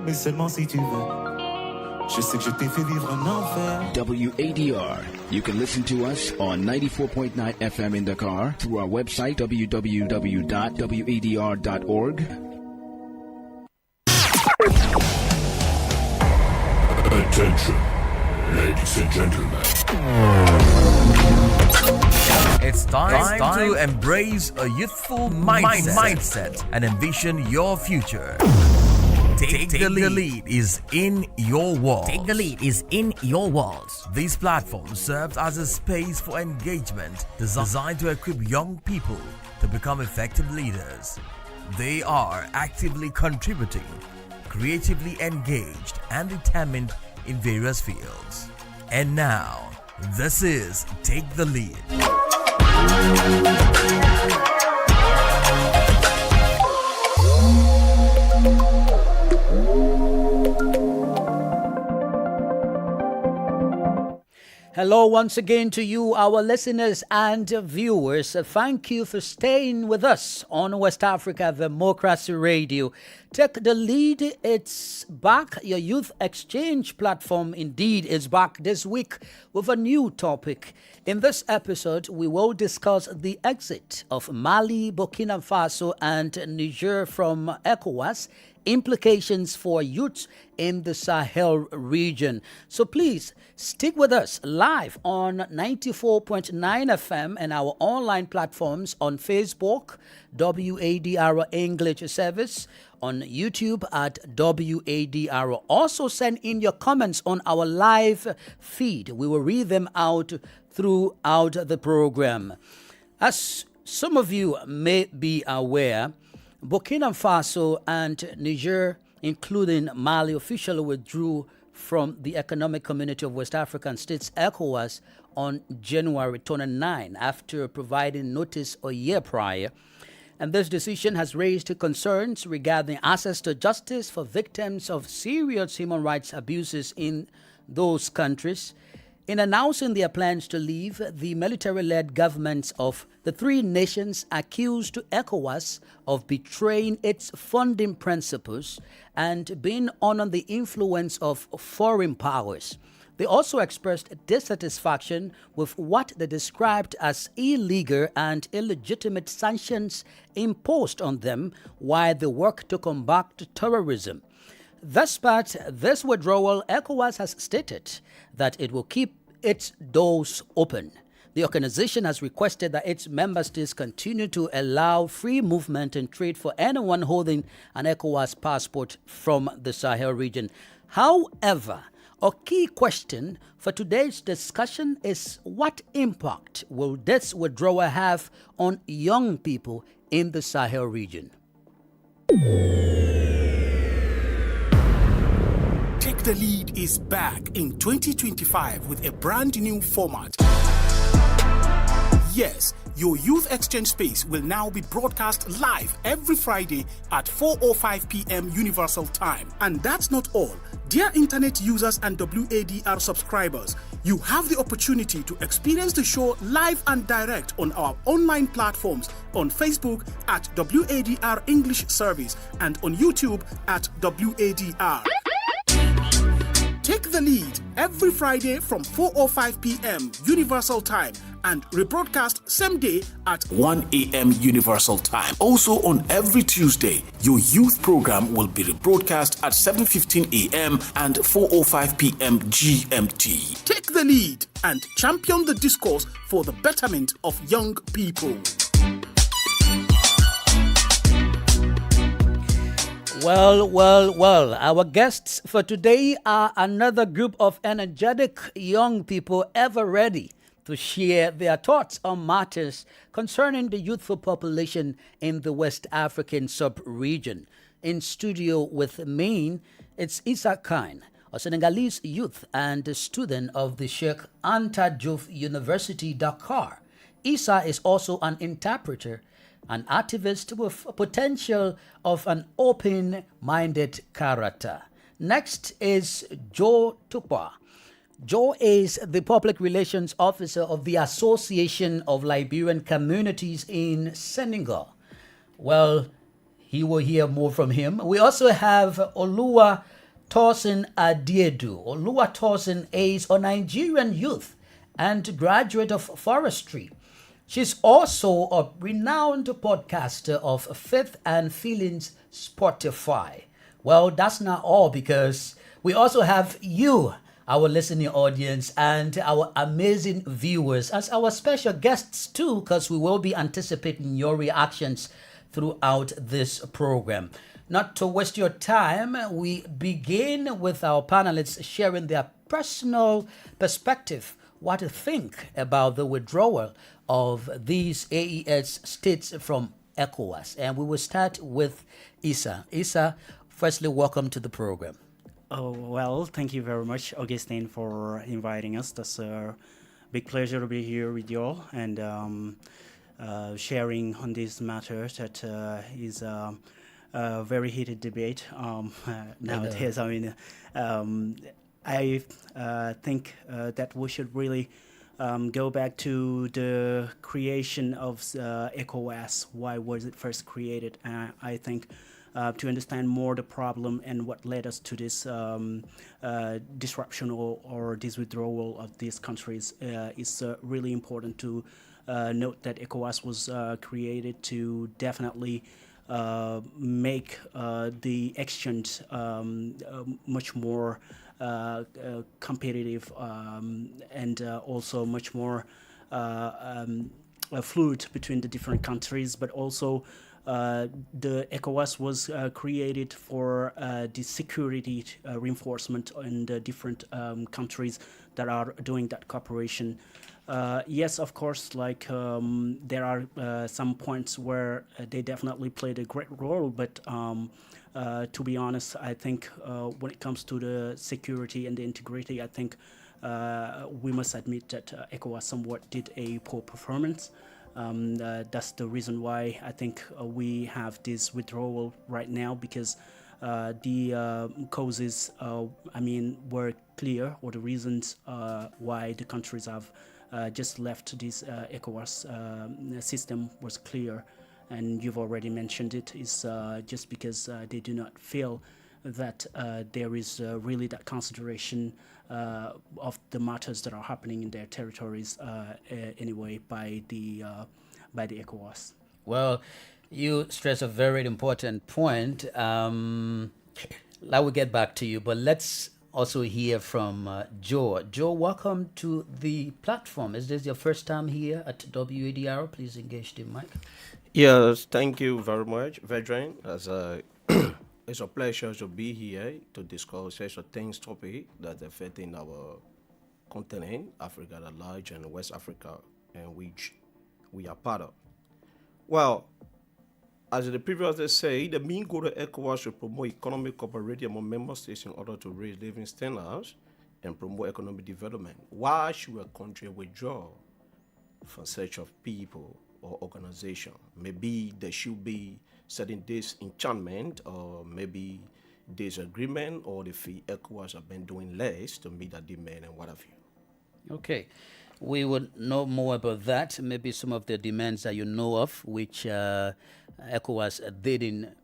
mais seulement si tu veux. Je sais que je t'ai fait vivre un enfer. WADR. You can listen to us on 94.9 FM in Dakar through our website www.wadr.org. Attention, ladies and gentlemen. It's time to embrace a youthful mindset and envision your future. Take the lead is in your walls. Take the lead is in your walls. This platform serves as a space for engagement designed to equip young people to become effective leaders. They are actively contributing, creatively engaged, and determined in various fields. And now, this is Take the Lead. Hello once again to you, our listeners and viewers. Thank you for staying with us on West Africa Democracy Radio. Take the Lead, it's back. Your youth exchange platform indeed is back this week with a new topic. In this episode, we will discuss the exit of Mali, Burkina Faso, and Niger from ECOWAS, implications for youth in the Sahel region. So please stick with us live on 94.9 FM and our online platforms on Facebook, WADR English Service, on YouTube at WADR. Also send in your comments on our live feed. We will read them out throughout the program. As some of you may be aware, Burkina Faso and Niger, including Mali, officially withdrew from the Economic Community of West African States, ECOWAS, on January 29 after providing notice a year prior. And this decision has raised concerns regarding access to justice for victims of serious human rights abuses in those countries. In announcing their plans to leave, the military-led governments of the three nations accused ECOWAS of betraying its funding principles and being under the influence of foreign powers. They also expressed dissatisfaction with what they described as illegal and illegitimate sanctions imposed on them while they work to combat terrorism. Despite this withdrawal, ECOWAS has stated that it will keep its doors open. The organization has requested that its member states continue to allow free movement and trade for anyone holding an ECOWAS passport from the Sahel region. However, a key question for today's discussion is what impact will this withdrawal have on young people in the Sahel region? Take the Lead is back in 2025 with a brand new format. Yes, your youth exchange space will now be broadcast live every Friday at 4:05 p.m. Universal Time. And that's not all. Dear internet users and WADR subscribers, you have the opportunity to experience the show live and direct on our online platforms on Facebook at WADR English Service and on YouTube at WADR. Take the Lead every Friday from 4:05 p.m. Universal Time and rebroadcast same day at 1 a.m. Universal Time. Also on every Tuesday, your youth program will be rebroadcast at 7:15 a.m. and 4:05 p.m. GMT. Take the lead and champion the discourse for the betterment of young people. Well, our guests for today are another group of energetic young people ever ready to share their thoughts on matters concerning the youthful population in the West African sub-region. In studio with me, it's Issa Khan, a Senegalese youth and a student of the Sheikh Anta Diop University, Dakar. Issa is also an interpreter, an activist with potential of an open-minded character. Next is Joe Tukwa. Joe is the public relations officer of the Association of Liberian Communities in Senegal. Well, he will hear more from him. We also have Oluwa Oluwatosin Adiedu. Oluwatosin is a Nigerian youth and graduate of forestry. She's also a renowned podcaster of Faith and Feelings Spotify. Well, that's not all, because we also have you, our listening audience, and our amazing viewers as our special guests too, because we will be anticipating your reactions throughout this program. Not to waste your time, we begin with our panelists sharing their personal perspective, what to think about the withdrawal of these AES states from ECOWAS. And we will start with Issa. Issa, firstly, welcome to the program. Oh, well, thank you very much, Augustine, for inviting us. That's a big pleasure to be here with you all and sharing on this matter that is a very heated debate nowadays. I mean, I think that we should really go back to the creation of ECOWAS. Why was it first created? I think to understand more the problem and what led us to this disruption or this withdrawal of these countries is really important to note that ECOWAS was created to definitely make the exchange much more competitive and also much more fluid between the different countries, but also the ECOWAS was created for the security reinforcement in the different countries that are doing that cooperation. Yes, of course, like there are some points where they definitely played a great role, but to be honest, I think when it comes to the security and the integrity, I think we must admit that ECOWAS somewhat did a poor performance. That's the reason why I think we have this withdrawal right now, because the causes, were clear, or the reasons why the countries have just left this ECOWAS system was clear. And you've already mentioned it, is just because they do not feel that there is really that consideration of the matters that are happening in their territories anyway by the ECOWAS. Well, you stress a very important point. I will get back to you, but let's also hear from Joe. Joe, welcome to the platform. Is this your first time here at WADR? Please engage the mic. Yes, thank you very much, Vedran. It's a pleasure to be here to discuss such a things topic that affecting our continent, Africa at large, and West Africa, and which we are part of. Well, as the previously said, the main goal of ECOWAS should promote economic cooperation among member states in order to raise living standards and promote economic development. Why should a country withdraw from such of people or organization? Maybe there should be certain disenchantment, or maybe disagreement, or the ECOWAS have been doing less to meet that demand and what have you. Okay. We would know more about that, maybe some of the demands that you know of, which ECOWAS didn't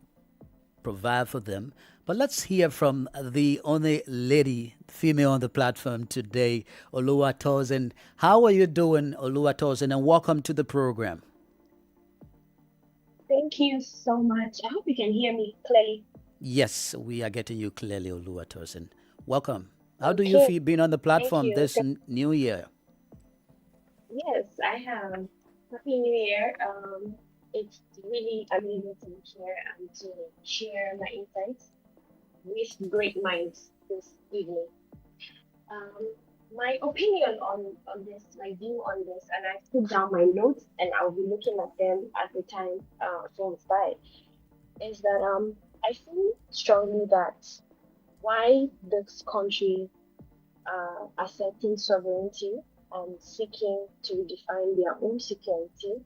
provide for them. But let's hear from the only lady, female on the platform today, Oluwatosin. How are you doing, Oluwatosin, and welcome to the program. Thank you so much. I hope you can hear me clearly. Yes, we are getting you clearly, Oluwatosin. Welcome. How do you feel being on the platform this new year? Yes, I have. Happy New Year. It's really amazing to be here and to share my insights with great minds this evening. My opinion on this, my view on this, and I put down my notes and I'll be looking at them at the time goes by, is that I feel strongly that why this country asserting sovereignty and seeking to define their own security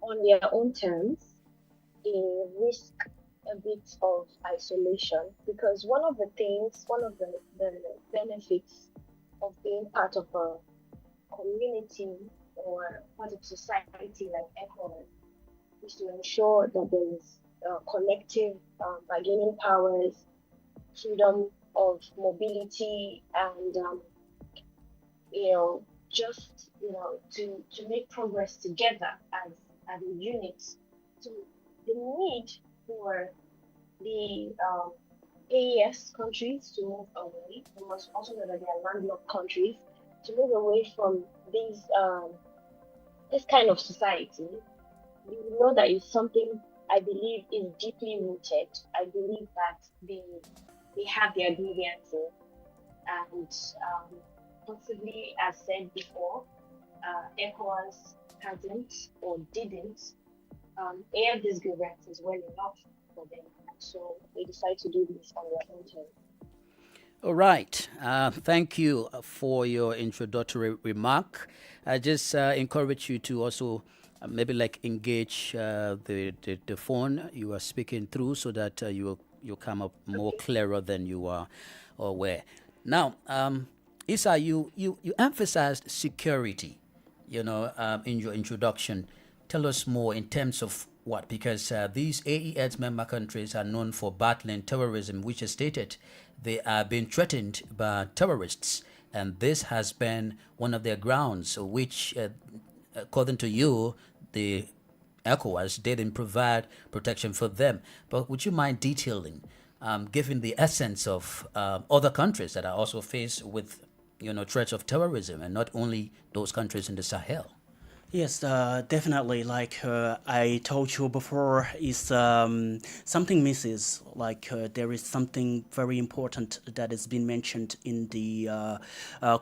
on their own terms, they risk a bit of isolation, because one of the benefits of being part of a community or part of society like ECOWAS is to ensure that there is collective bargaining powers, freedom of mobility and just to make progress together as a unit. So the need for the AES countries to move away. We must also know that they are landlocked countries to move away from this kind of society. You know that is something I believe is deeply rooted. I believe that they have their grievances and possibly, as said before, ECOWAS hasn't or didn't air these grievances well enough for them. So they decide to do this on their own terms. All right. Thank you for your introductory remark. I just encourage you to also maybe like engage the phone you are speaking through so that you come up more clearer than you are aware. Now, Issa, you emphasized security, in your introduction. Tell us more in terms of what? Because these AES member countries are known for battling terrorism, which is stated they are being threatened by terrorists. And this has been one of their grounds, which, according to you, the ECOWAS didn't provide protection for them. But would you mind detailing, given the essence of other countries that are also faced with, threats of terrorism, and not only those countries in the Sahel? Yes, definitely. Like I told you before, is something misses. Like there is something very important that has been mentioned in the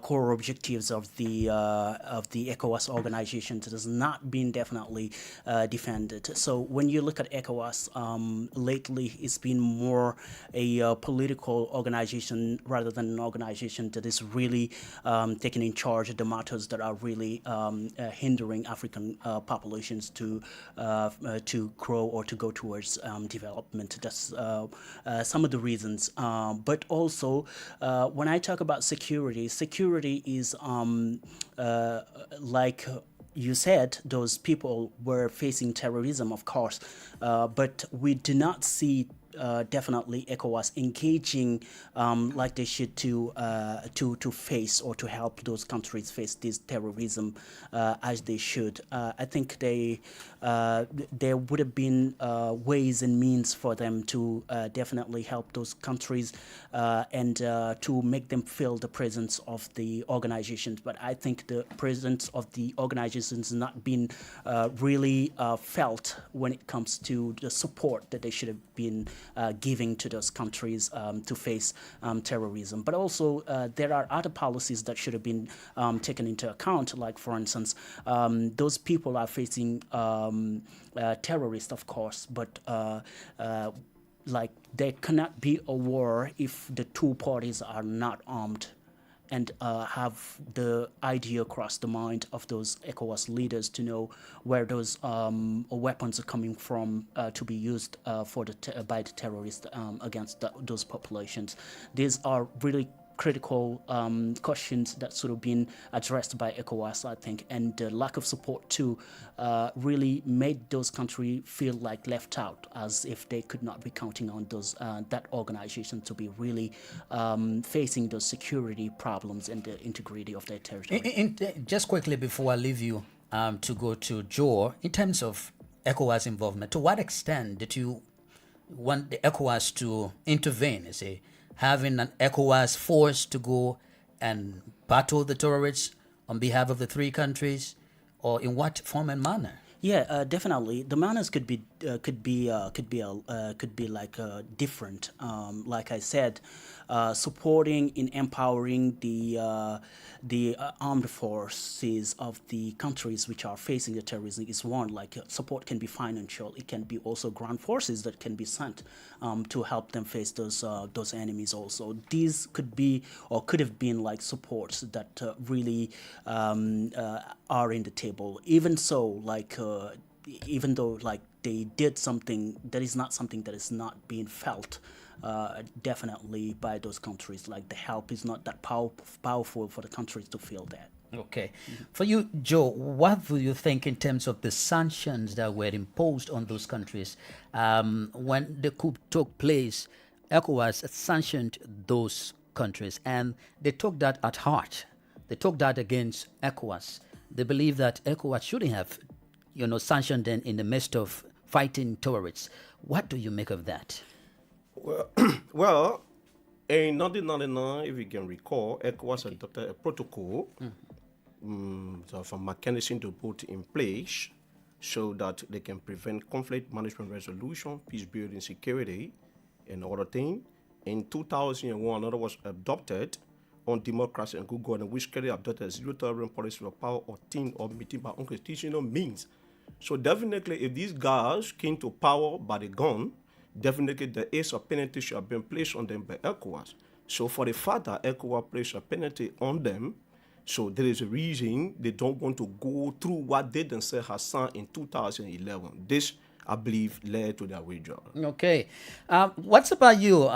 core objectives of the ECOWAS organization that has not been definitely defended. So when you look at ECOWAS, lately it's been more a political organization rather than an organization that is really taking in charge of the matters that are really hindering African populations to grow or to go towards development. That's some of the reasons. But also, when I talk about security is like you said, those people were facing terrorism, of course, but we do not see definitely ECOWAS engaging like they should to face or to help those countries face this terrorism as they should. I think there would have been ways and means for them to definitely help those countries and to make them feel the presence of the organizations. But I think the presence of the organizations has not been really felt when it comes to the support that they should have been giving to those countries to face terrorism. But also there are other policies that should have been taken into account, like for instance, those people are facing terrorists, of course, but like there cannot be a war if the two parties are not armed and have the idea across the mind of those ECOWAS leaders to know where those weapons are coming from to be used by the terrorists against those populations. These are really critical questions that sort of been addressed by ECOWAS, I think, and the lack of support too really made those countries feel like left out, as if they could not be counting on those that organization to be really facing those security problems and the integrity of their territory. Just quickly before I leave you to go to Joe, in terms of ECOWAS involvement, to what extent did you want the ECOWAS to intervene, say, having an ECOWAS force to go and battle the terrorists on behalf of the three countries, or in what form and manner? Yeah, definitely. The manners could be like different. Like I said, supporting in empowering the armed forces of the countries which are facing the terrorism is one. Like support can be financial. It can be also ground forces that can be sent to help them face those enemies. Also, these could be or could have been like supports that really are in the table. Even so, like even though like they did something, that is not something that is not being felt definitely by those countries. Like the help is not that powerful for the countries to feel that. Okay. For you, Joe, what do you think in terms of the sanctions that were imposed on those countries when the coup took place? ECOWAS sanctioned those countries, and they took that at heart. They took that against ECOWAS. They believe that ECOWAS shouldn't have, sanctioned them in the midst of fighting terrorists. What do you make of that? Well, in 1999, if you can recall, ECOWAS adopted a protocol for mechanism to put in place so that they can prevent conflict management resolution, peace building, security, and other things. In 2001, another was adopted on democracy and good governance, which clearly adopted a zero-tolerance policy for power or team or meeting by unconstitutional means. So definitely, if these guys came to power by the gun, definitely the ace of penalty should have been placed on them by ECOWAS. So for the fact that ECOWAS placed a penalty on them, so there is a reason they don't want to go through what they themselves have signed in 2011. This, I believe, led to their withdrawal. Okay. What's about you,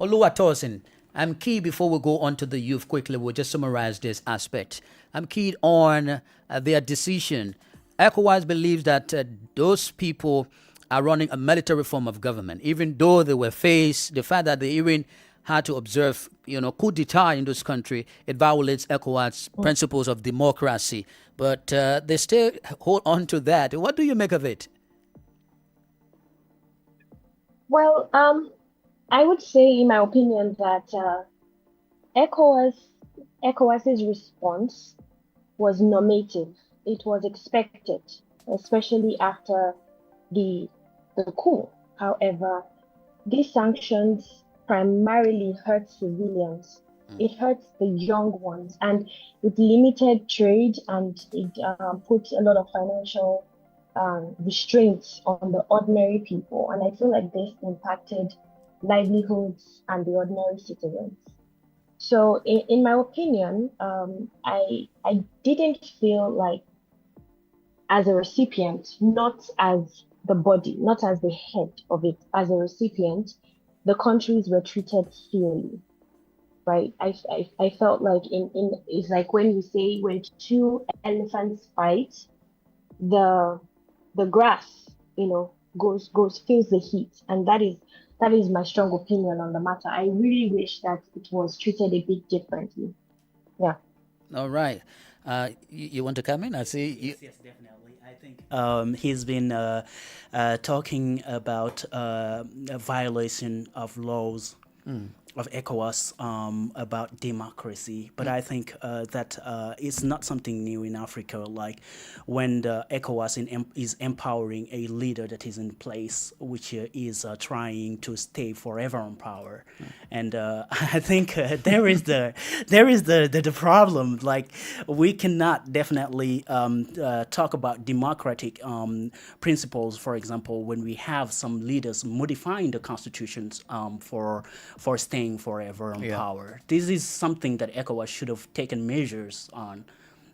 Oluwatosin? I'm key before we go on to the youth quickly. We'll just summarize this aspect. I'm keen on their decision. ECOWAS believes that those people are running a military form of government, even though they were faced the fact that they even had to observe, coup d'etat in this country. It violates ECOWAS principles of democracy, but they still hold on to that. What do you make of it? Well, I would say, in my opinion, that ECOWAS's response was normative. It was expected, especially after the coup. However, these sanctions primarily hurt civilians. It hurts the young ones, and it limited trade, and it put a lot of financial restraints on the ordinary people. And I feel like this impacted livelihoods and the ordinary citizens. So in my opinion, I didn't feel like, as a recipient, not as the body, not as the head of it, as a recipient, the countries were treated fairly, right? I felt like it's like when you say when two elephants fight, the grass, feels the heat, and that is my strong opinion on the matter. I really wish that it was treated a bit differently. Yeah. All right. You want to come in? I see you. Yes, definitely. I think he's been talking about a violation of laws of ECOWAS about democracy, but I think that it's not something new in Africa. Like when the ECOWAS is empowering a leader that is in place, which is trying to stay forever on power, and I think there is the problem. Like we cannot definitely talk about democratic principles, for example, when we have some leaders modifying the constitutions for staying forever on power. This is something that ECOWAS should have taken measures on,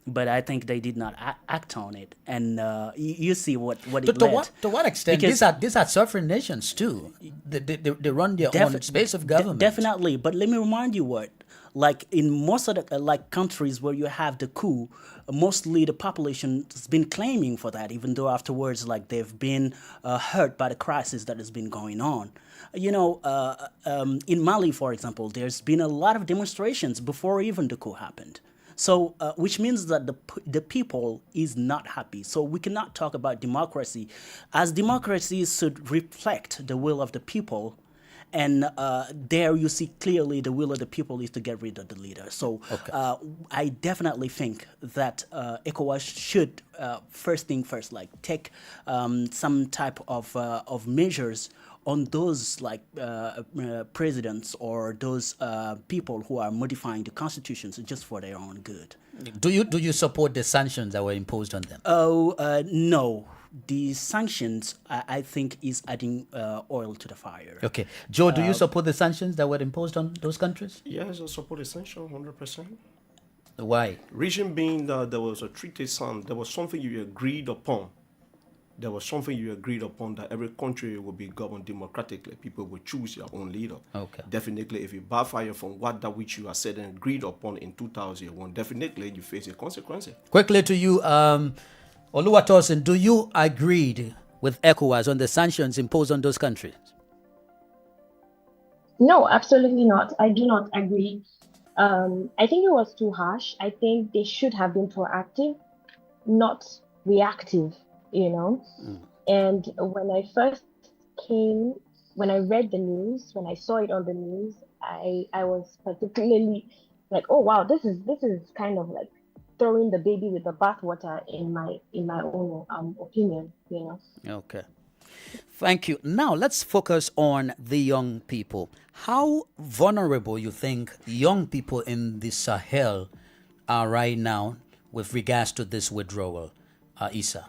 but I think they did not act on it. And you see what it led. To what extent? These are sovereign nations too. They run their own space of government. Definitely, but let me remind you what. Like in most of the countries where you have the coup, mostly the population has been claiming for that, even though afterwards they've been hurt by the crisis that has been going on. In Mali, for example, there's been a lot of demonstrations before even the coup happened. So, which means that the people is not happy. So we cannot talk about democracy, as democracy should reflect the will of the people. And there you see clearly the will of the people is to get rid of the leader. So I definitely think that ECOWAS should, first thing first, take some type of measures on those presidents or those people who are modifying the constitutions just for their own good. Do you support the sanctions that were imposed on them? No. The sanctions, I think, is adding oil to the fire. Okay. Joe, do you support the sanctions that were imposed on those countries? Yes, I support the sanctions 100%. Why? Reason being that there was a treaty signed, there was something you agreed upon. There was something you agreed upon that every country will be governed democratically. People will choose their own leader. Okay. Definitely, if you backfire from that which you have said and agreed upon in 2001, definitely you face a consequence. Quickly to you, Oluwatosin, do you agree with ECOWAS on the sanctions imposed on those countries? No, absolutely not. I do not agree. I think it was too harsh. I think they should have been proactive, not reactive, you know. And when I first came, when I read the news, when I saw it on the news, I was particularly like, oh wow, this is kind of like throwing the baby with the bathwater in my own opinion, you know. Okay. Thank you. Now let's focus on the young people. How vulnerable you think young people in the Sahel are right now with regards to this withdrawal, Issa?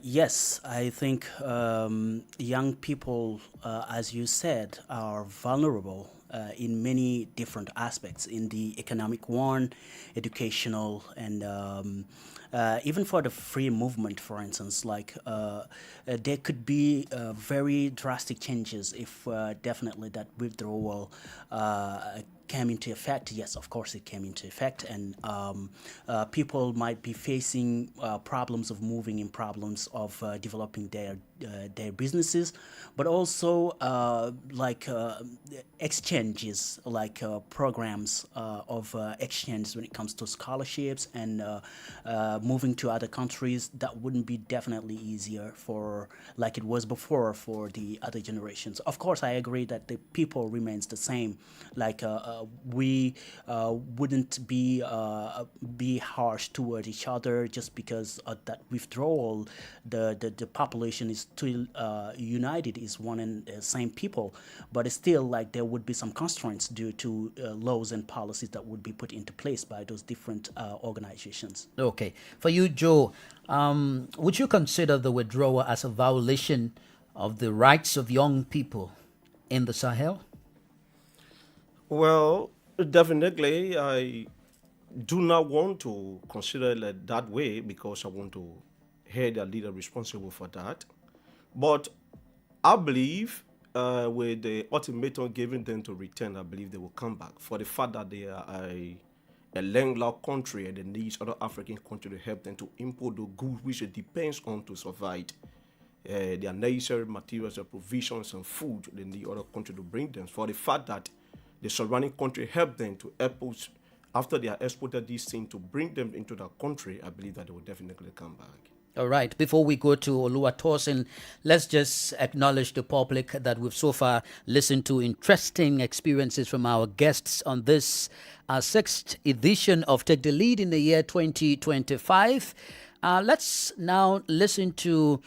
Yes, I think young people, as you said, are vulnerable in many different aspects, in the economic one, educational, and even for the free movement, for instance, like there could be very drastic changes if definitely that withdrawal came into effect. Yes, of course it came into effect, and people might be facing problems of moving in, problems of developing their businesses, but also exchanges, like programs of exchange when it comes to scholarships and moving to other countries. That wouldn't be definitely easier for, like it was before, for the other generations. Of course, I agree that the people remains the same. Like we wouldn't be harsh toward each other just because that withdrawal. The population is still united, is one and the same people, but still, like, there would be some constraints due to laws and policies that would be put into place by those different organizations. Okay. For you, Joe, would you consider the withdrawal as a violation of the rights of young people in the Sahel? Well, definitely, I do not want to consider it that way because I want to hear the leader responsible for that. But I believe with the ultimatum given them to return, I believe they will come back for the fact that they are a landlocked country and they need other African countries to help them to import the goods which it depends on to survive. Their necessary materials and provisions and food, they need other countries to bring them. For the fact that the surrounding country help them to export, after they are exported these things, to bring them into the country, I believe that they will definitely come back. All right. Before we go to Oluwatosin, let's just acknowledge the public that we've so far listened to interesting experiences from our guests on this sixth edition of Take the Lead in the year 2025. Let's now listen to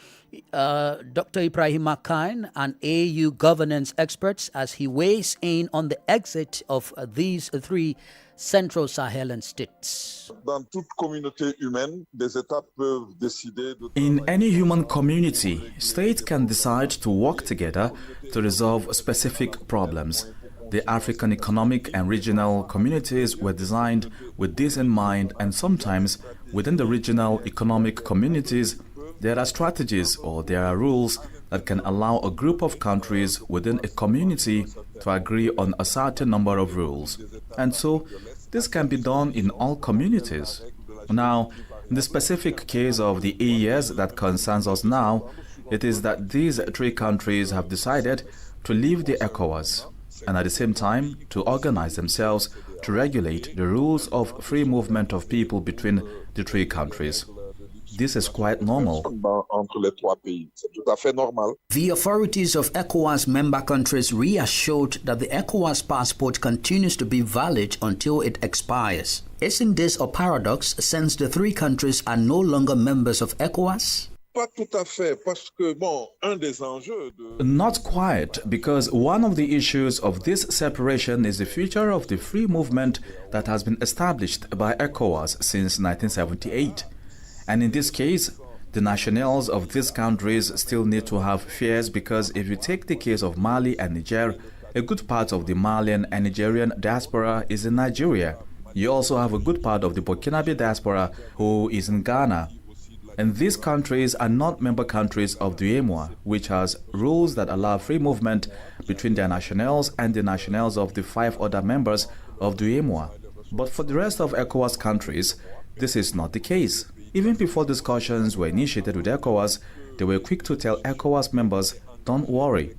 Dr. Ibrahim Khan, an AU governance expert, as he weighs in on the exit of these three Central Sahelan states. In any human community, states can decide to work together to resolve specific problems. The African Economic and Regional Communities were designed with this in mind, and sometimes within the regional economic communities, there are strategies or there are rules that can allow a group of countries within a community to agree on a certain number of rules. And so, this can be done in all communities. Now, in the specific case of the AES that concerns us now, it is that these three countries have decided to leave the ECOWAS and at the same time to organize themselves to regulate the rules of free movement of people between the three countries. This is quite normal. The authorities of ECOWAS member countries reassured that the ECOWAS passport continues to be valid until it expires. Isn't this a paradox since the three countries are no longer members of ECOWAS? Not quite, because one of the issues of this separation is the future of the free movement that has been established by ECOWAS since 1978. And in this case, the nationals of these countries still need to have fears, because if you take the case of Mali and Niger, a good part of the Malian and Nigerian diaspora is in Nigeria. You also have a good part of the Burkinabe diaspora who is in Ghana. And these countries are not member countries of the UEMOA, which has rules that allow free movement between their nationals and the nationals of the 5 other members of the UEMOA. But for the rest of ECOWAS countries, this is not the case. Even before discussions were initiated with ECOWAS, they were quick to tell ECOWAS members, don't worry.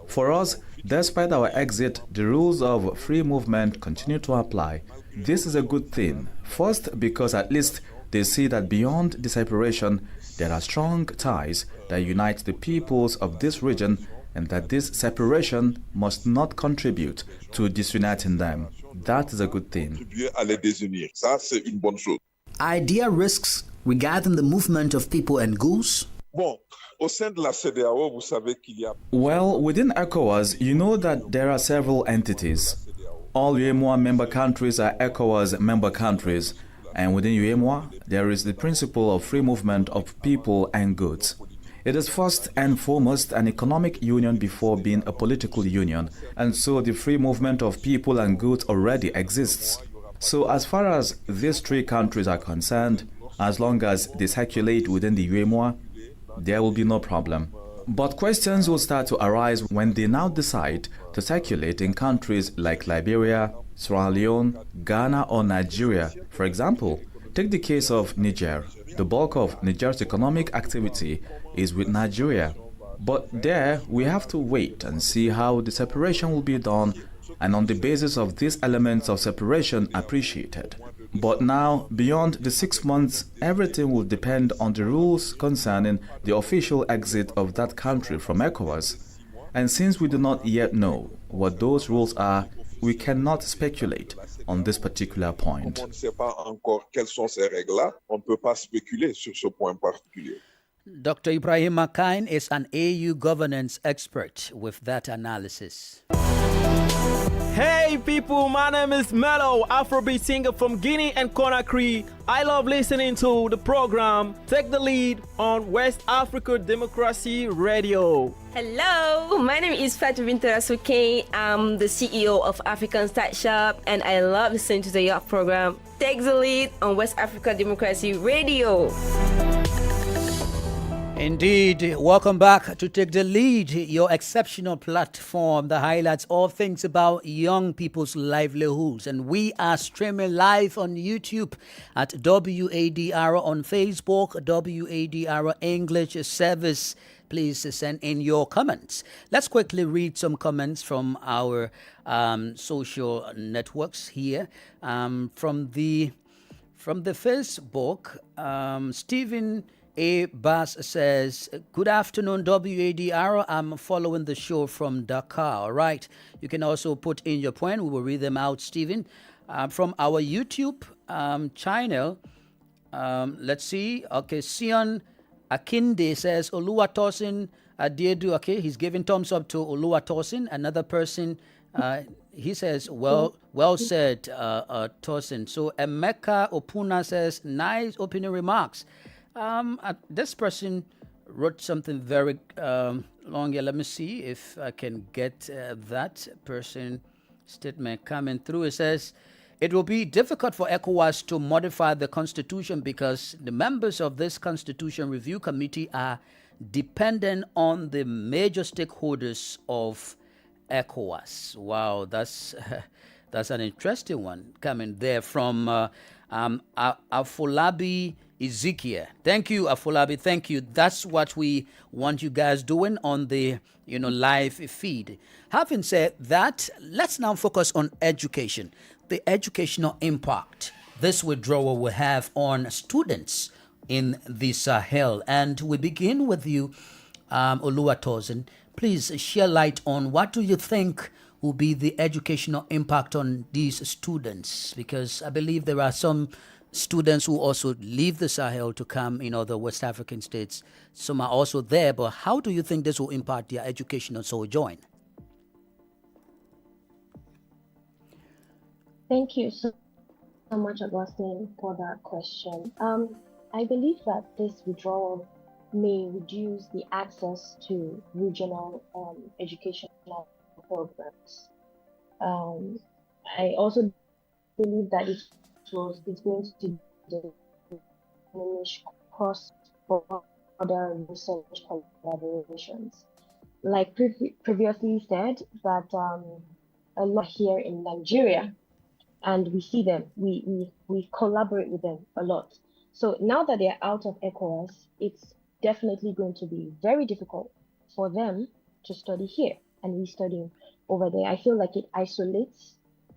For us, Despite our exit, the rules of free movement continue to apply. This is a good thing. First, because at least they see that beyond the separation, there are strong ties that unite the peoples of this region, and that this separation must not contribute to disuniting them. That is a good thing. Idea risks regarding the movement of people and goods? Well, within ECOWAS, you know that there are several entities. All UEMOA member countries are ECOWAS member countries, and within UEMOA, there is the principle of free movement of people and goods. It is first and foremost an economic union before being a political union, and so the free movement of people and goods already exists. So as far as these three countries are concerned, as long as they circulate within the UEMOA, there will be no problem. But questions will start to arise when they now decide to circulate in countries like Liberia, Sierra Leone, Ghana or Nigeria. For example, take the case of Niger. The bulk of Niger's economic activity is with Nigeria. But there, we have to wait and see how the separation will be done, and on the basis of these elements of separation appreciated. But now, beyond the 6 months, everything will depend on the rules concerning the official exit of that country from ECOWAS. And since we do not yet know what those rules are, we cannot speculate on this particular point. Dr. Ibrahim Makain is an AU governance expert with that analysis. Hey people, my name is Mello, Afrobeat singer from Guinea and Conakry. I love listening to the program Take the Lead on West Africa Democracy Radio. Hello, my name is Fatou Bintou Rassoukane. I'm the CEO of African Start Shop, and I love listening to your program Take the Lead on West Africa Democracy Radio. Indeed, welcome back to Take the Lead, your exceptional platform that highlights all things about young people's livelihoods. And we are streaming live on YouTube at WADR, on Facebook, WADR English Service. Please send in your comments. Let's quickly read some comments from our social networks here. From the Facebook, Stephen A. Bass says, good afternoon, WADR. I'm following the show from Dakar. All right. You can also put in your point. We will read them out, Stephen. From our YouTube channel, let's see. Okay, Sion Akinde says, Oluwatosin Adiedu. Okay, he's giving thumbs up to Oluwatosin. Another person, he says, well said, Tosin. So Emeka Opuna says, nice opening remarks. This person wrote something very long here. Let me see if I can get that person statement coming through. It says, it will be difficult for ECOWAS to modify the constitution because the members of this constitution review committee are dependent on the major stakeholders of ECOWAS. Wow, that's an interesting one coming there from Afolabi Ezekiel. Thank you, Afolabi. Thank you. That's what we want you guys doing on the live feed. Having said that, let's now focus on education, the educational impact this withdrawal will have on students in the Sahel. And we begin with you, Oluwatosin. Please share light on what do you think will be the educational impact on these students, because I believe there are some students who also leave the Sahel to come in other West African states. Some are also there, but how do you think this will impact their educational sojourn? Thank you so much, Augustine, for that question. I believe that this withdrawal may reduce the access to regional educational programs. I also believe that it's going to diminish cross-border research collaborations. Like previously said, that a lot here in Nigeria, and we see them, we collaborate with them a lot. So now that they're out of ECOWAS, it's definitely going to be very difficult for them to study here, and we study over there. I feel like it isolates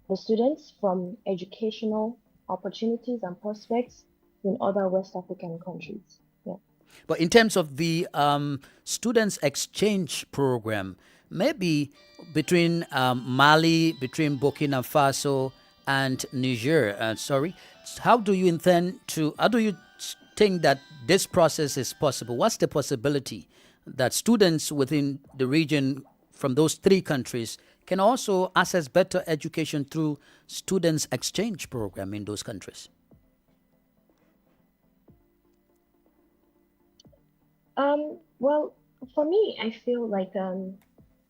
the students from educational opportunities and prospects in other West African countries. Yeah. But in terms of the students exchange program, maybe between Mali, between Burkina Faso and Niger, how do you think that this process is possible? What's the possibility that students within the region from those three countries can also access better education through students exchange program in those countries? Well, for me, I feel like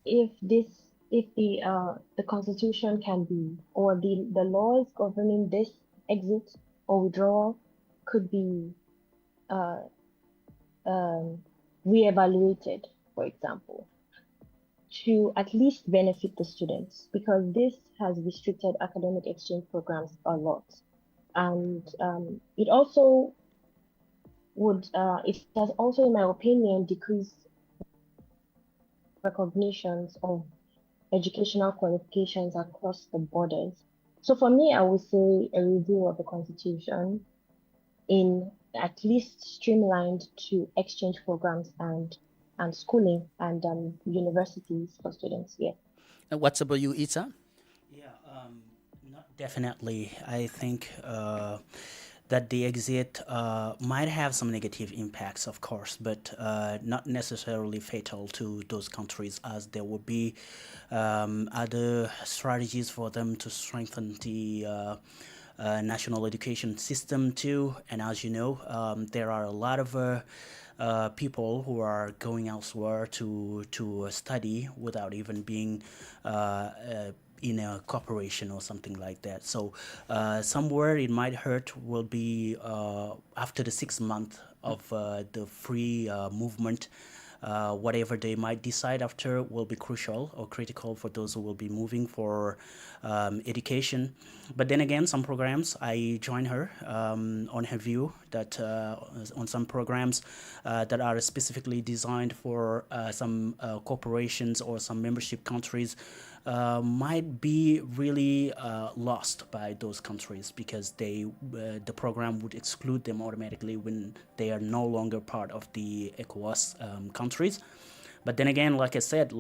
if the constitution can be, or the laws governing this exit or withdrawal could be reevaluated, for example, to at least benefit the students, because this has restricted academic exchange programs a lot, and it also would it has also, in my opinion, decreased recognitions of educational qualifications across the borders. So for me, I would say a review of the constitution in at least streamlined to exchange programs and schooling and universities for students. Yeah. And what's about you, Ita? Yeah, definitely. I think that the exit might have some negative impacts, of course, but not necessarily fatal to those countries, as there will be other strategies for them to strengthen the national education system too. And as you know, there are a lot of people who are going elsewhere to study without even being in a corporation or something like that. So somewhere it might hurt will be after the 6 months of the free movement. Whatever they might decide after will be crucial or critical for those who will be moving for education. But then again, some programs, I join her on her view that on some programs that are specifically designed for some corporations or some membership countries might be really lost by those countries, because the program would exclude them automatically when they are no longer part of the ECOWAS countries. But then again, like I said,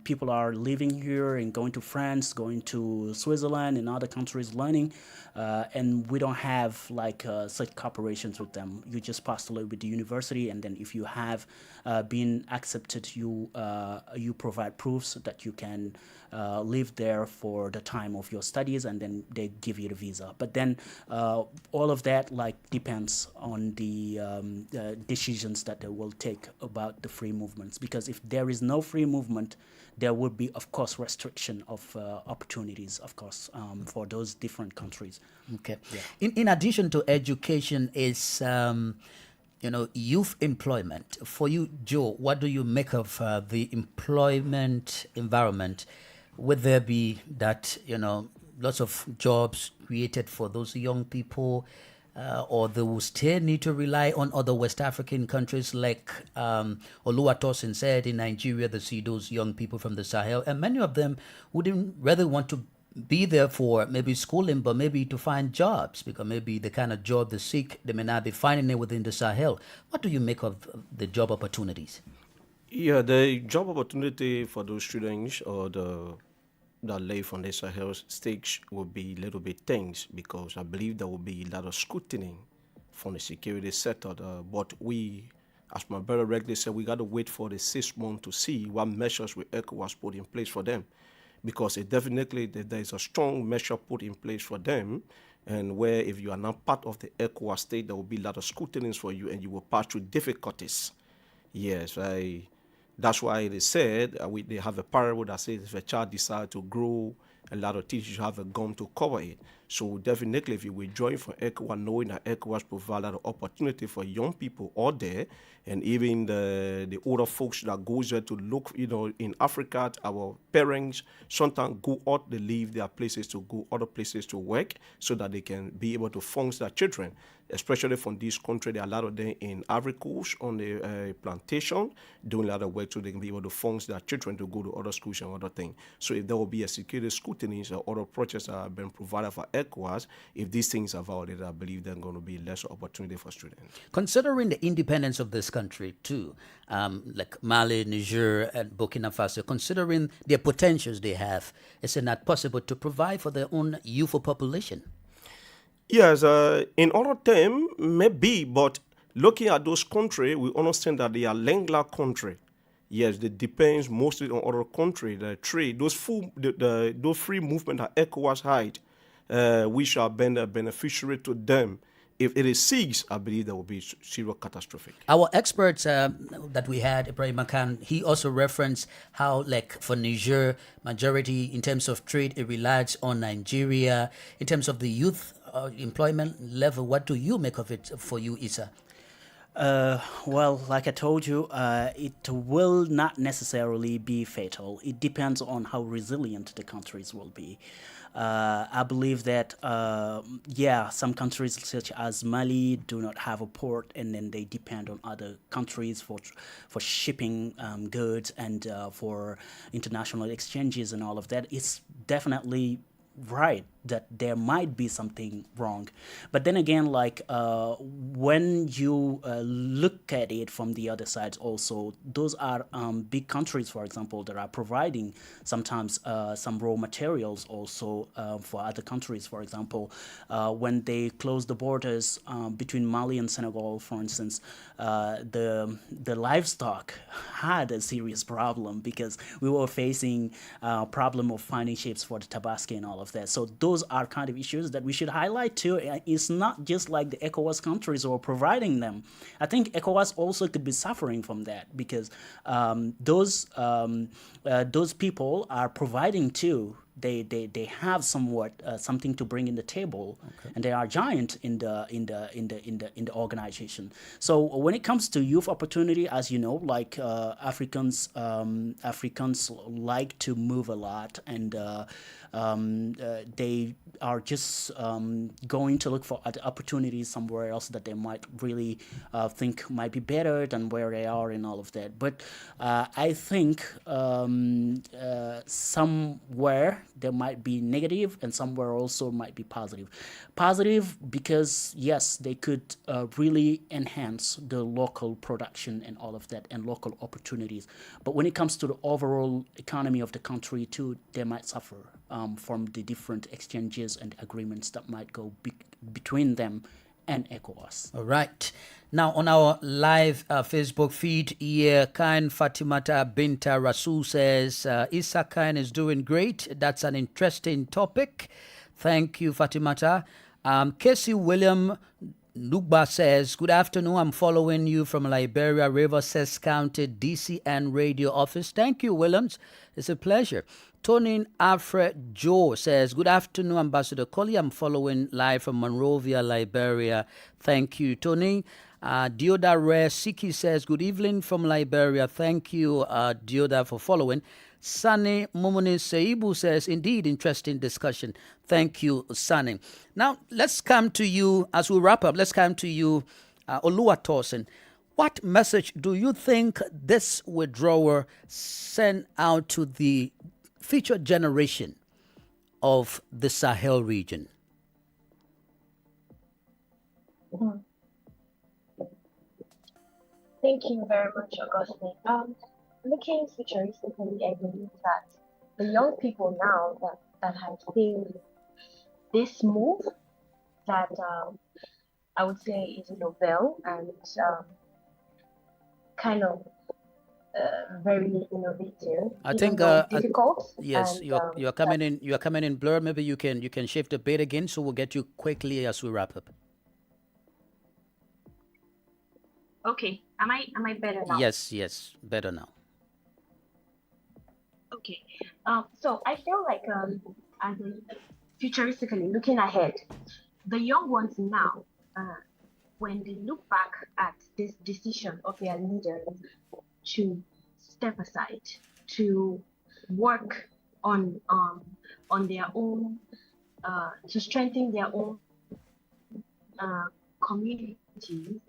people are living here and going to France, going to Switzerland and other countries learning, and we don't have such corporations with them. You just postulate with the university, and then if you have been accepted, you provide proofs that you can live there for the time of your studies, and then they give you the visa. But then all of that depends on the decisions that they will take about the free movements. Because if there is no free movement, there would be, of course, restriction of opportunities, of course, for those different countries. Okay. Yeah. In addition to education, is youth employment. For you, Joe, what do you make of the employment environment? Would there be that lots of jobs created for those young people? Or they will still need to rely on other West African countries, like Oluwatosin said, in Nigeria, they see those young people from the Sahel, and many of them wouldn't rather want to be there for maybe schooling, but maybe to find jobs, because maybe the kind of job they seek, they may not be finding it within the Sahel. What do you make of the job opportunities? Yeah, the job opportunity for those students or that live on the Sahel stage will be a little bit tense, because I believe there will be a lot of scrutiny from the security sector. But we, as my brother regularly said, we got to wait for the 6 months to see what measures we ECOWAS put in place for them, because there is a strong measure put in place for them, and where if you are not part of the ECOWAS state, there will be a lot of scrutiny for you, and you will pass through difficulties. Yes, that's why they said they have a parable that says if a child decides to grow a lot of teachers have a gun to cover it. So definitely, if you withdraw from ECOWAS, knowing that ECOWAS provides an opportunity for young people out there, and even the older folks that goes there to look, in Africa, our parents sometimes go out, they leave their places to go other places to work so that they can be able to fund their children. Especially from this country, there are a lot of them in Ivory Coast on the plantation, doing a lot of work so they can be able to fund their children to go to other schools and other things. So if there will be a security scrutiny or other projects that have been provided for ECOWAS, if these things are violated, I believe there's going to be less opportunity for students. Considering the independence of this country too, like Mali, Niger, and Burkina Faso, considering their potentials they have, is it not possible to provide for their own youthful population? Yes, in other terms, maybe, but looking at those countries, we understand that they are landlocked country. Yes, it depends mostly on other countries. The trade, those free movement that ECOWAS had, we shall be a beneficiary to them. If it is ceased, I believe there will be serious catastrophic. Our experts that we had, Ibrahim Khan, he also referenced how, like for Niger, majority in terms of trade, it relies on Nigeria. In terms of the youth employment level, what do you make of it for you, Issa? Well, like I told you, it will not necessarily be fatal. It depends on how resilient the countries will be. I believe that, some countries such as Mali do not have a port, and then they depend on other countries for shipping goods and for international exchanges and all of that. It's definitely right that there might be something wrong. But then again, like when you look at it from the other side also, those are big countries, for example, that are providing sometimes some raw materials also for other countries. For example, when they closed the borders between Mali and Senegal, for instance, the livestock had a serious problem because we were facing a problem of finding ships for the Tabasco and all of that. So those are kind of issues that we should highlight too. It's not just like the ECOWAS countries are providing them. I think ECOWAS also could be suffering from that because those people are providing too. They have somewhat something to bring in the table, and they are giant in the organization. So when it comes to youth opportunity, as you know, like Africans like to move a lot, and they are just going to look for opportunities somewhere else that they might really think might be better than where they are and all of that. But I think somewhere there might be negative and somewhere also might be positive. Positive because, yes, they could really enhance the local production and all of that and local opportunities. But when it comes to the overall economy of the country too, they might suffer from the different exchanges and agreements that might go between them and ECOWAS. All right. Now, on our live Facebook feed here, Khan Fatimata Binta Rasul says, Issa Khan is doing great. That's an interesting topic. Thank you, Fatimata. Casey William Nugba says, good afternoon. I'm following you from Liberia, Riverside County, DCN radio office. Thank you, Williams. It's a pleasure. Tony Alfred Joe says, good afternoon, Ambassador Colley. I'm following live from Monrovia, Liberia. Thank you, Tony. Dioda Rare Siki says, good evening from Liberia. Thank you, Dioda, for following. Sani Mumuni Seibu says, indeed, interesting discussion. Thank you, Sani. Now, let's come to you, as we wrap up, let's come to you, Oluwatosin. What message do you think this withdrawal sent out to the future generation of the Sahel region? Thank you very much, Augustine. Looking futuristically, I believe that the young people now that have seen this move that I would say is novel and kind of very innovative. I think difficult. Yes, and, you're coming in. You're coming in blur. Maybe you can shift a bit again, so we'll get you quickly as we wrap up. Okay, am I better now? Yes, better now. Okay. So I feel like as a futuristically looking ahead, the young ones now, when they look back at this decision of their leaders to step aside, to work on their own, to strengthen their own communities.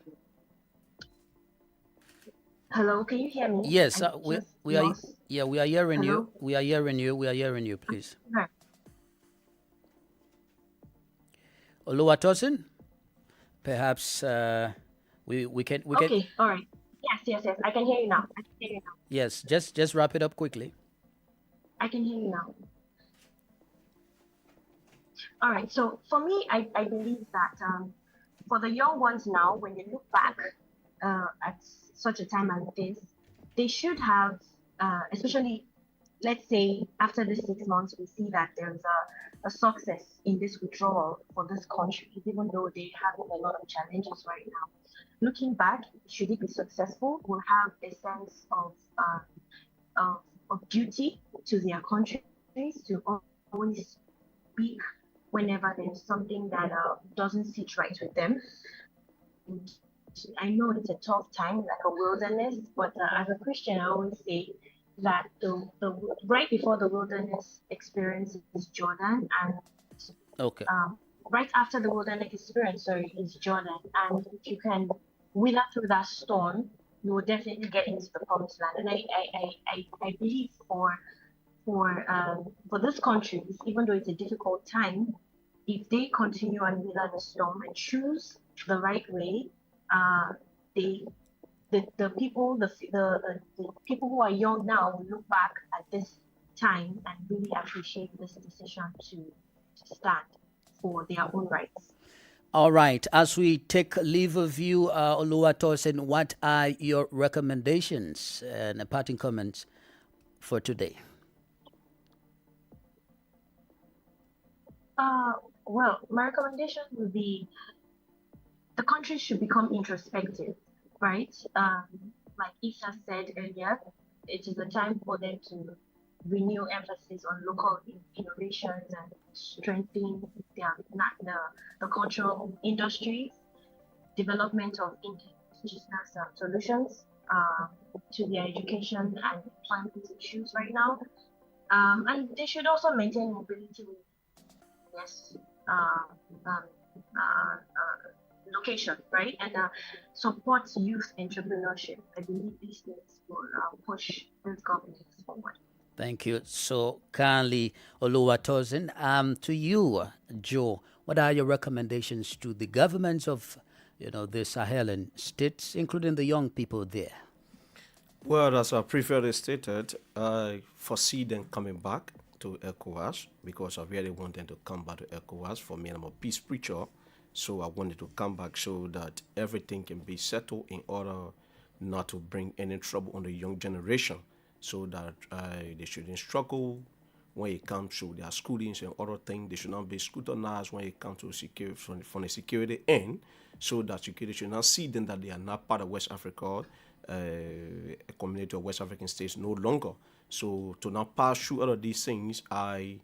Hello, can you hear me? Yes, we are. Yeah, we are hearing Hello? you. We are hearing you. We are hearing you. Please. Okay. Oluwatosin, perhaps we can. Okay. All right. Yes. I can hear you now. Yes, just wrap it up quickly. I can hear you now. All right. So for me, I believe that for the young ones now, when they look back at such a time as this, they should have, especially, let's say, after the 6 months, we see that there's a success in this withdrawal for this country, even though they have a lot of challenges right now. Looking back, should it be successful, we'll have a sense of duty to their countries, to always speak whenever there's something that doesn't sit right with them. I know it's a tough time, like a wilderness, but as a Christian, I always say that the right before the wilderness experience is Jordan, and right after the wilderness experience, is Jordan. And if you can wither through that storm, you will definitely get into the promised land. And I believe for this country, even though it's a difficult time, if they continue and wither the storm and choose the right way, the people who are young now will look back at this time and really appreciate this decision to stand for their own rights. All right. As we take leave of you, Oluwatosin, what are your recommendations and parting comments for today? Well, my recommendation would be the country should become introspective, right? Like Isa said earlier, it is a time for them to renew emphasis on local innovations and strengthen the cultural industries, development of indigenous solutions to their education and employment issues right now. And they should also maintain mobility with location, right? And support youth entrepreneurship. I believe these things will push this government forward. Thank you so kindly, Oluwatosin. To you, Joe, what are your recommendations to the governments of, the Sahelian states, including the young people there? Well, as I previously stated, I foresee them coming back to ECOWAS because I really want them to come back to ECOWAS. For me, I'm a peace preacher, so I wanted to come back so that everything can be settled in order not to bring any trouble on the young generation, so that they shouldn't struggle when it comes to their schoolings and other things. They should not be scrutinized when it comes to security from the security end, so that security should not see them that they are not part of West Africa, a community of West African states no longer. So to not pass through all of these things, I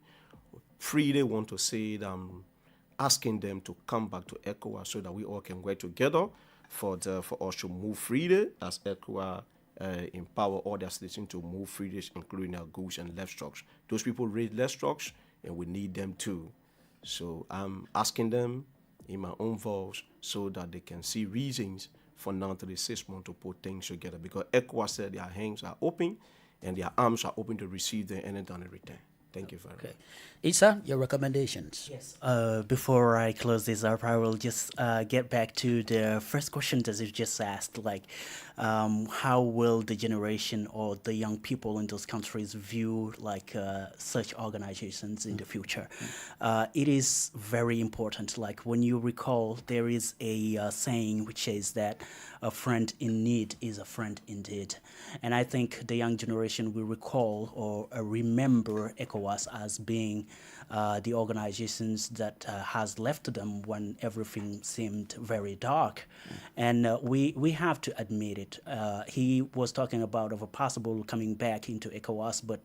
freely want to say that I'm asking them to come back to ECOWAS so that we all can work together for us to move freely as ECOWAS empower all their citizens to move freely, including their goods and livestock. Those people raise livestock, and we need them too. So I'm asking them in my own voice so that they can see reasons for now to the 6 months to put things together, because ECOWAS said their hands are open and their arms are open to receive them and then return. Thank you very much. Isa, your recommendations? Yes. Before I close this up, I will just get back to the first question that you just asked, like how will the generation or the young people in those countries view like such organizations in the future? It is very important. Like when you recall, there is a saying which says that a friend in need is a friend indeed. And I think the young generation will recall or remember ECOWAS as being the organizations that has left them when everything seemed very dark. And we have to admit it. He was talking about of a possible coming back into ECOWAS, but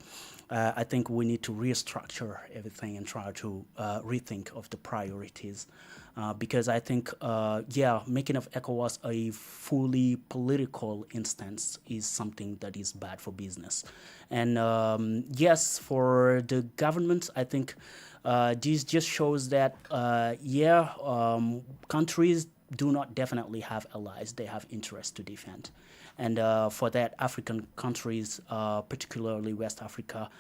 I think we need to restructure everything and try to rethink of the priorities. Because I think, making of ECOWAS a fully political instance is something that is bad for business. And yes, for the government, I think this just shows that, countries do not definitely have allies. They have interests to defend. And for that, African countries, particularly West Africa,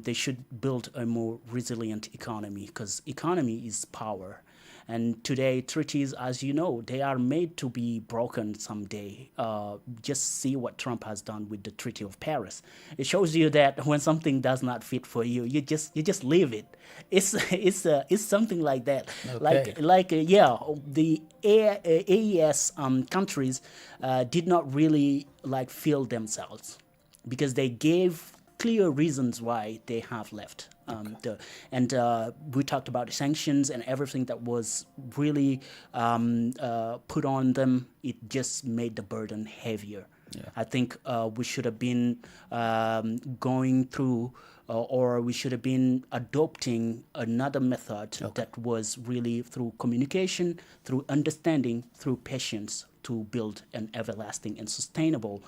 they should build a more resilient economy, because economy is power. And today, treaties, as you know, they are made to be broken someday. Just see what Trump has done with the Treaty of Paris. It shows you that when something does not fit for you, you just leave it. It's something like that. Okay. The AES countries did not really feel themselves, because they gave clear reasons why they have left. We talked about sanctions and everything that was really put on them. It just made the burden heavier. Yeah. I think we should have been going through or we should have been adopting another method that was really through communication, through understanding, through patience, to build an everlasting and sustainable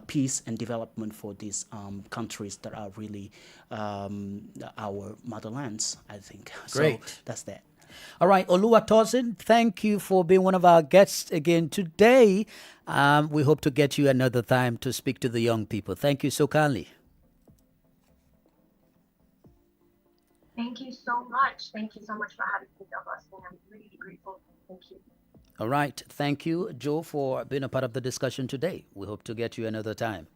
peace and development for these countries that are really our motherlands, I think. Great. So that's that. All right, Oluwatosin, thank you for being one of our guests again today. We hope to get you another time to speak to the young people. Thank you so kindly. Thank you so much. Thank you so much for having me, Augustine. I'm really grateful. Thank you. All right. Thank you, Joe, for being a part of the discussion today. We hope to get you another time.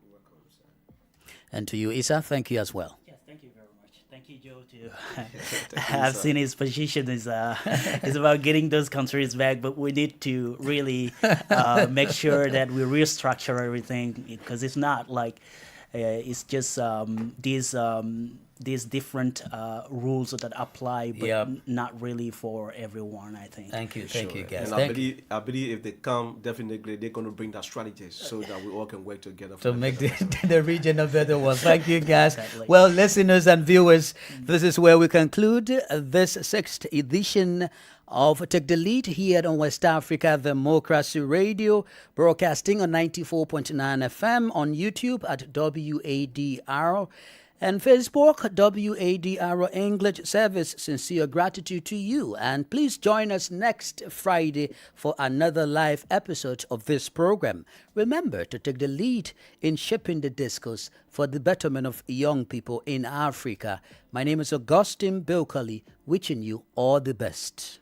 And to you, Issa, thank you as well. Yes, thank you very much. Thank you, Joe. I've seen his position is about getting those countries back, but we need to really make sure that we restructure everything, because it's not like it's just these different rules that apply, but not really for everyone, I think. Thank you. Thank you, guys. And I believe if they come, definitely they're going to bring that strategies so that we all can work together. To make the region a better one. Thank you, guys. Exactly. Well, listeners and viewers, this is where we conclude this 6th edition of Take the Lead here on West Africa Democracy Radio, broadcasting on 94.9 FM, on YouTube at WADR, and Facebook, WADR English Service. Sincere gratitude to you. And please join us next Friday for another live episode of this program. Remember to take the lead in shaping the discourse for the betterment of young people in Africa. My name is Augustine Bilkali, wishing you all the best.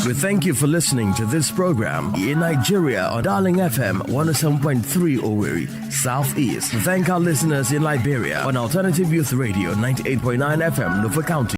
We thank you for listening to this program in Nigeria on Darling FM 107.3 Owerri, Southeast. We thank our listeners in Liberia on Alternative Youth Radio 98.9 FM, Nufa County.